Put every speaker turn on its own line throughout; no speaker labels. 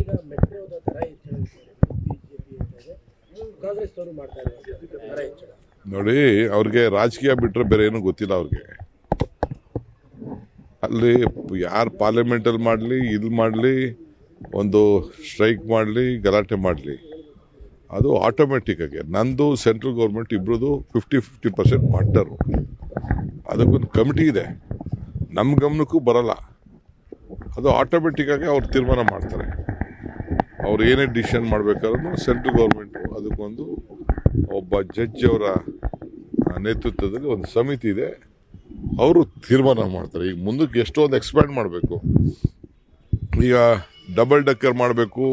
ಈಗ ಮೆಟ್ರೋದ ದರ ಹೆಚ್ಚಳ ಕಾಂಗ್ರೆಸ್ ಅವರು ಮಾಡ್ತಾ ಇದ್ದಾರೆ ದರ ಹೆಚ್ಚಳ
ನೋಡಿ, ಅವ್ರಿಗೆ ರಾಜಕೀಯ ಬಿಟ್ಟರೆ ಬೇರೆ ಏನೂ ಗೊತ್ತಿಲ್ಲ. ಅವ್ರಿಗೆ ಅಲ್ಲಿ ಯಾರು ಪಾರ್ಲಿಮೆಂಟಲ್ಲಿ ಮಾಡಲಿ, ಇಲ್ಲಿ ಮಾಡಲಿ, ಒಂದು ಸ್ಟ್ರೈಕ್ ಮಾಡಲಿ, ಗಲಾಟೆ ಮಾಡಲಿ, ಅದು ಆಟೋಮೆಟಿಕ್ ಆಗಿ ನಂದು ಸೆಂಟ್ರಲ್ ಗೌರ್ಮೆಂಟ್ ಇಬ್ಬರದು 50-50% ಪಾರ್ಟ್ನರು. ಅದಕ್ಕೊಂದು ಕಮಿಟಿ ಇದೆ, ನಮ್ಮ ಗಮನಕ್ಕೂ ಬರಲ್ಲ. ಅದು ಆಟೋಮೆಟಿಕ್ ಆಗಿ ಅವ್ರು ತೀರ್ಮಾನ ಮಾಡ್ತಾರೆ. ಅವ್ರು ಏನೇ ಡಿಸಿಷನ್ ಮಾಡಬೇಕಾದ್ರೂ ಸೆಂಟ್ರಲ್ ಗೌರ್ಮೆಂಟು ಅದಕ್ಕೊಂದು ಒಬ್ಬ ಜಡ್ಜ್ ಅವರ ನೇತೃತ್ವದಲ್ಲಿ ಒಂದು ಸಮಿತಿ ಇದೆ, ಅವರು ತೀರ್ಮಾನ ಮಾಡ್ತಾರೆ. ಈಗ ಮುಂದಕ್ಕೆ ಎಷ್ಟೊಂದು ಎಕ್ಸ್ಪ್ಯಾಂಡ್ ಮಾಡಬೇಕು. ಈಗ ಡಬಲ್ ಡಕ್ಕರ್ ಮಾಡಬೇಕು,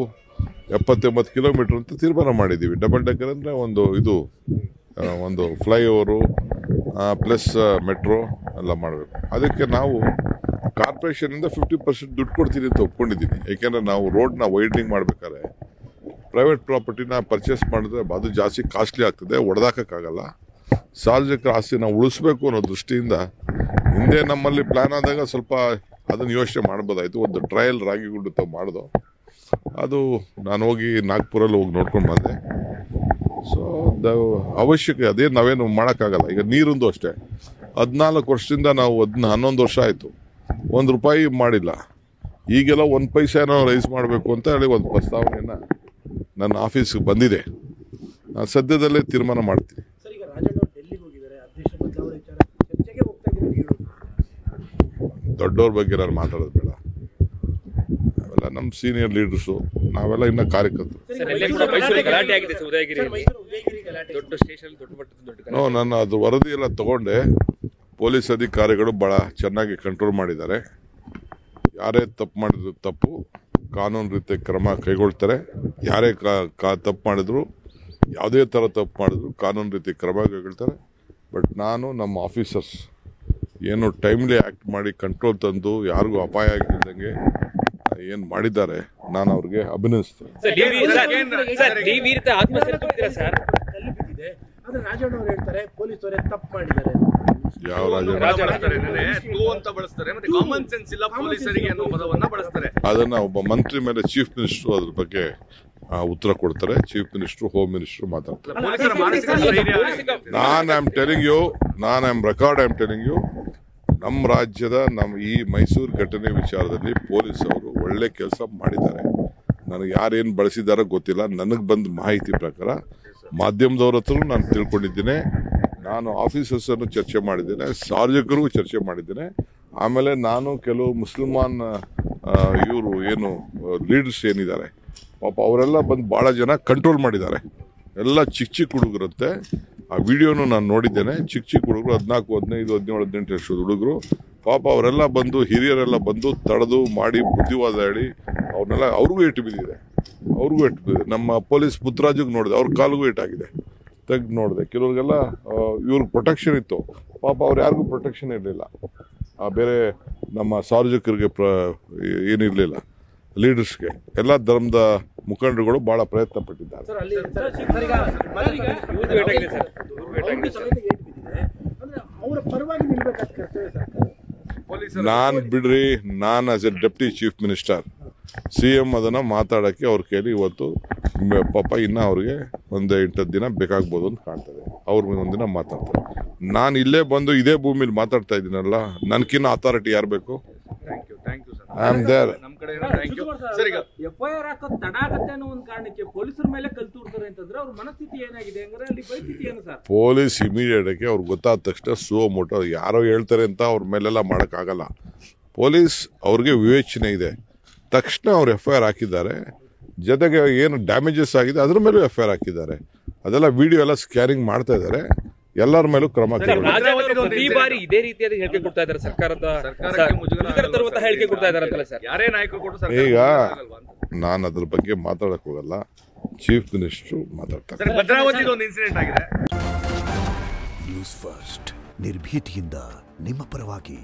70-80 ಕಿಲೋಮೀಟರ್ ಅಂತ ತೀರ್ಮಾನ ಮಾಡಿದ್ದೀವಿ. ಡಬಲ್ ಡಕ್ಕರ್ ಅಂದರೆ ಒಂದು ಫ್ಲೈಓವರು ಪ್ಲಸ್ ಮೆಟ್ರೋ ಎಲ್ಲ ಮಾಡಬೇಕು. ಅದಕ್ಕೆ ನಾವು ಕಾರ್ಪೊರೇಷನಿಂದ 50% ದುಡ್ಡು ಕೊಡ್ತೀನಿ ಅಂತ ಒಪ್ಕೊಂಡಿದ್ದೀನಿ. ಏಕೆಂದರೆ ನಾವು ರೋಡ್ನ ವೈಡ್ನಿಂಗ್ ಮಾಡಬೇಕಾದ್ರೆ ಪ್ರೈವೇಟ್ ಪ್ರಾಪರ್ಟಿನ ಪರ್ಚೇಸ್ ಮಾಡಿದ್ರೆ ಅದು ಜಾಸ್ತಿ ಕಾಸ್ಟ್ಲಿ ಆಗ್ತದೆ, ಹೊಡೆದಾಕೋಕ್ಕಾಗಲ್ಲ. ಸಾರ್ವಜನಿಕರ ಆಸ್ತಿನ ಉಳಿಸ್ಬೇಕು ಅನ್ನೋ ದೃಷ್ಟಿಯಿಂದ ಹಿಂದೆ ನಮ್ಮಲ್ಲಿ ಪ್ಲಾನ್ ಆದಾಗ ಸ್ವಲ್ಪ ಅದನ್ನು ಯೋಚನೆ ಮಾಡ್ಬೋದಾಯಿತು. ಒಂದು ಟ್ರಯಲ್ ರಾಗಿಗುಂಡು ತಾವು ಮಾಡ್ದೋ, ಅದು ನಾನು ಹೋಗಿ ನಾಗ್ಪುರಲ್ಲಿ ಹೋಗಿ ನೋಡ್ಕೊಂಡು ಬಂದೆ. ಸೊ ಅವಶ್ಯಕ ಅದೇನು ನಾವೇನು ಮಾಡೋಕ್ಕಾಗಲ್ಲ. ಈಗ ನೀರಿಂದು ಅಷ್ಟೇ, 14 ವರ್ಷದಿಂದ ನಾವು 11 ವರ್ಷ ಆಯಿತು, ₹1 ಮಾಡಿಲ್ಲ. ಈಗೆಲ್ಲ 1 ಪೈಸೆನೋ ರೈಸ್ ಮಾಡಬೇಕು ಅಂತ ಹೇಳಿ ಒಂದು ಪ್ರಸ್ತಾವನೆಯನ್ನು ನನ್ನ ಆಫೀಸ್ಗೆ ಬಂದಿದೆ. ನಾನು ಸದ್ಯದಲ್ಲೇ ತೀರ್ಮಾನ ಮಾಡ್ತೀನಿ. ದೊಡ್ಡವ್ರ ಬಗ್ಗೆ ನಾನು ಮಾತಾಡೋದು ಬೇಡ, ಅವೆಲ್ಲ ನಮ್ಮ ಸೀನಿಯರ್ ಲೀಡರ್ಸು, ನಾವೆಲ್ಲ ಇನ್ನು ಕಾರ್ಯಕರ್ತರು. ನಾನು ಅದು ವರದಿ ಎಲ್ಲ ತಗೊಂಡೆ. ಪೊಲೀಸ್ ಅಧಿಕಾರಿಗಳು ಭಾಳ ಚೆನ್ನಾಗಿ ಕಂಟ್ರೋಲ್ ಮಾಡಿದ್ದಾರೆ. ಯಾರೇ ತಪ್ಪು ಮಾಡಿದ್ರು ತಪ್ಪು ಕಾನೂನು ರೀತಿಯ ಕ್ರಮ ಕೈಗೊಳ್ತಾರೆ. ಯಾರೇ ತಪ್ಪು ಮಾಡಿದ್ರು, ಯಾವುದೇ ಥರ ತಪ್ಪು ಮಾಡಿದ್ರು ಕಾನೂನು ರೀತಿ ಕ್ರಮ ಕೈಗೊಳ್ತಾರೆ. ಬಟ್ ನಾನು ನಮ್ಮ ಆಫೀಸರ್ಸ್ ಏನು ಟೈಮ್ಲಿ ಆ್ಯಕ್ಟ್ ಮಾಡಿ ಕಂಟ್ರೋಲ್ ತಂದು ಯಾರಿಗೂ ಅಪಾಯ ಆಗಿದ್ದಂಗೆ ಏನು ಮಾಡಿದ್ದಾರೆ, ನಾನು ಅವ್ರಿಗೆ ಅಭಿನಂದಿಸ್ತೇನೆ. ಯಾವ ಅದನ್ನ ಒಬ್ಬ ಮಂತ್ರಿ ಮೇಲೆ ಚೀಫ್ ಮಿನಿಸ್ಟರ್ ಅದ್ರ ಬಗ್ಗೆ ಉತ್ತರ ಕೊಡ್ತಾರೆ. ಚೀಫ್ ಮಿನಿಸ್ಟರ್, ಹೋಮ್ ಮಿನಿಸ್ಟರ್ ಮಾತಾಡ್ತಾರೆ. ಐ ಆಮ್ ಟೆಲಿಂಗ್ ಯು ನಮ್ಮ ರಾಜ್ಯದ ಈ ಮೈಸೂರು ಘಟನೆ ವಿಚಾರದಲ್ಲಿ ಪೊಲೀಸ್ ಅವರು ಒಳ್ಳೆ ಕೆಲಸ ಮಾಡಿದ್ದಾರೆ. ನನಗೆ ಯಾರೇನು ಬಳಸಿದಾರೋ ಗೊತ್ತಿಲ್ಲ. ನನಗೆ ಬಂದ ಮಾಹಿತಿ ಪ್ರಕಾರ ಮಾಧ್ಯಮದವ್ರ ಹತ್ರ ನಾನು ತಿಳ್ಕೊಂಡಿದ್ದೇನೆ. ನಾನು ಆಫೀಸರ್ಸನ್ನು ಚರ್ಚೆ ಮಾಡಿದ್ದೇನೆ, ಸಾರ್ವಜನಿಕರಿಗೂ ಚರ್ಚೆ ಮಾಡಿದ್ದೇನೆ. ಆಮೇಲೆ ನಾನು ಕೆಲವು ಮುಸಲ್ಮಾನ್ ಇವರು ಏನು ಲೀಡರ್ಸ್ ಏನಿದ್ದಾರೆ ಪಾಪ ಅವರೆಲ್ಲ ಬಂದು ಭಾಳ ಜನ ಕಂಟ್ರೋಲ್ ಮಾಡಿದ್ದಾರೆ. ಎಲ್ಲ ಚಿಕ್ಕ ಹುಡುಗರಂತೆ. ಆ ವಿಡಿಯೋನು ನಾನು ನೋಡಿದ್ದೇನೆ. ಚಿಕ್ಕ ಹುಡುಗರು 14, 15, 17, 18 ವರ್ಷದ ಹುಡುಗರು ಪಾಪ ಅವರೆಲ್ಲ ಬಂದು, ಹಿರಿಯರೆಲ್ಲ ಬಂದು ತಡೆದು ಮಾಡಿ ಬುದ್ಧಿವಾದ ಹೇಳಿ ಅವ್ರಿಗೂ ಏಟು ಬಿದ್ದಿದೆ. ನಮ್ಮ ಪೊಲೀಸ್ ಪುತ್ತರಾಜಿಗೆ ನೋಡಿದೆ, ಅವ್ರ ಕಾಲಿಗೂ ಏಟಾಗಿದೆ. ತೆಗ್ದು ನೋಡಿದೆ. ಕೆಲವ್ರಿಗೆಲ್ಲ ಇವ್ರಿಗೆ ಪ್ರೊಟೆಕ್ಷನ್ ಇತ್ತು, ಪಾಪ ಅವ್ರು ಯಾರಿಗೂ ಪ್ರೊಟೆಕ್ಷನ್ ಇರಲಿಲ್ಲ. ಬೇರೆ ನಮ್ಮ ಸಾರ್ವಜನಿಕರಿಗೆ ಏನಿರಲಿಲ್ಲ. ಲೀಡರ್ಸ್ಗೆ ಎಲ್ಲ ಧರ್ಮದ ಮುಖಂಡರುಗಳು ಬಹಳ ಪ್ರಯತ್ನ ಪಟ್ಟಿದ್ದಾರೆ. ನಾನು as A deputy chief minister CM ಅದನ್ನ ಮಾತಾಡಕ್ಕೆ ಅವ್ರ ಕೈಲಿ ಇವತ್ತು ಪಾಪ ಇನ್ನ ಅವ್ರಿಗೆ 1-8 ದಿನ ಬೇಕಾಗ್ಬೋದು ಅಂತ ಕಾಣ್ತದೆ. ಅವ್ರ ಒಂದಿನ ಮಾತಾಡ್ತಾರೆ. ನಾನು ಇಲ್ಲೇ ಬಂದು ಇದೇ ಭೂಮಿಲಿ ಮಾತಾಡ್ತಾ ಇದ್ದೀನಲ್ಲ, ನನ್ಕಿನ್ನ ಅಥಾರಿಟಿ ಯಾರು ಬೇಕು? I am there.
FIR ಹಾಕೋದು ತಡ ಆಗುತ್ತೆ ಅನ್ನೋ ಒಂದು ಕಾರಣಕ್ಕೆ ಪೊಲೀಸರ ಮೇಲೆ ಕಲ್ಲು ತೂರ್ತಾರೆ ಅಂತಂದ್ರೆ ಅವ್ರ ಮನಸ್ಥಿತಿ ಏನಾಗಿದೆ ಅಂದ್ರೆ ಅಲ್ಲಿ ಪರಿಸ್ಥಿತಿ ಏನು ಸರ್?
ಪೊಲೀಸ್ ಇಮಿಡಿಯೇಟ್ ಆಗಿ ಅವ್ರಿಗೆ ಗೊತ್ತಾದ ತಕ್ಷಣ ಸುಮೋಟೋ ಯಾರೋ ಹೇಳ್ತಾರೆ ಅಂತ ಅವ್ರ ಮೇಲೆಲ್ಲ ಮಾಡೋಕ್ಕಾಗಲ್ಲ. ಪೊಲೀಸ್ ಅವ್ರಿಗೆ ವಿವೇಚನೆ ಇದೆ. ತಕ್ಷಣ ಅವ್ರು FIR ಹಾಕಿದ್ದಾರೆ. ಜೊತೆಗೆ ಏನು ಡ್ಯಾಮೇಜಸ್ ಆಗಿದೆ ಅದ್ರ ಮೇಲೂ FIR ಹಾಕಿದ್ದಾರೆ. ಅದೆಲ್ಲ ವಿಡಿಯೋ ಎಲ್ಲ ಸ್ಕ್ಯಾನಿಂಗ್ ಮಾಡ್ತಾ ಇದ್ದಾರೆ. ಎಲ್ಲರ ಮೇಲೂ ಕ್ರಮ
ಈ ಬಾರಿ ಇದೇ ರೀತಿಯಾದ ಹೇಳಿಕೆ ಕೊಡ್ತಾ ಇದ್ದಾರೆ ಸರ್ಕಾರದ ಹೇಳಿಕೆ ಕೊಡ್ತಾ ಇದ್ದಾರೆ ಸರ್. ಯಾರೇ ನಾಯಕರು
ಈಗ ನಾನು ಅದ್ರ ಬಗ್ಗೆ ಮಾತಾಡಕ್ ಹೋಗಲ್ಲ, ಚೀಫ್ ಮಿನಿಸ್ಟರ್ ಮಾತಾಡ್ತಾರೆ.
ಭದ್ರಾವತಿದು ಒಂದು ಇನ್ಸಿಡೆಂಟ್ ಆಗಿದೆ.
ನ್ಯೂಸ್ ಫಸ್ಟ್ ನಿರ್ಭೀತಿಯಿಂದ ನಿಮ್ಮ ಪರವಾಗಿ.